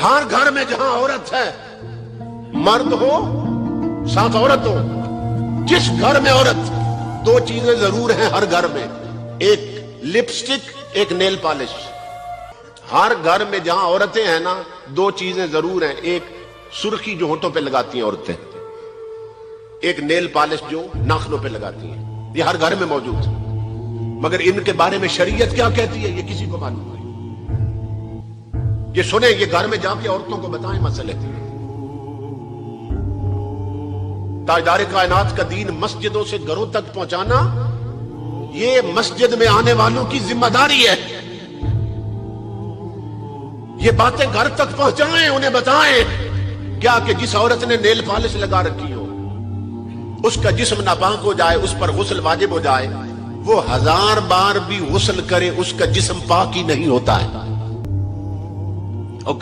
ہر گھر میں جہاں عورت ہے، مرد ہو ساتھ عورت ہو، جس گھر میں عورت، دو چیزیں ضرور ہیں ہر گھر میں، ایک لپسٹک، ایک نیل پالش۔ ہر گھر میں جہاں عورتیں ہیں نا، دو چیزیں ضرور ہیں، ایک سرخی جو ہونٹوں پہ لگاتی ہیں عورتیں، ایک نیل پالش جو ناخنوں پہ لگاتی ہیں، یہ ہر گھر میں موجود ہے۔ مگر ان کے بارے میں شریعت کیا کہتی ہے یہ کسی کو معلوم نہیں۔ یہ سنیں، یہ گھر میں جا کے عورتوں کو بتائیں مسئلے۔ تاجدار کائنات کا دین مسجدوں سے گھروں تک پہنچانا، یہ مسجد میں آنے والوں کی ذمہ داری ہے۔ یہ باتیں گھر تک پہنچائیں، انہیں بتائیں کیا کہ جس عورت نے نیل پالش لگا رکھی ہو، اس کا جسم ناپاک ہو جائے، اس پر غسل واجب ہو جائے، وہ 1000 بار بھی غسل کرے، اس کا جسم پاک ہی نہیں ہوتا ہے۔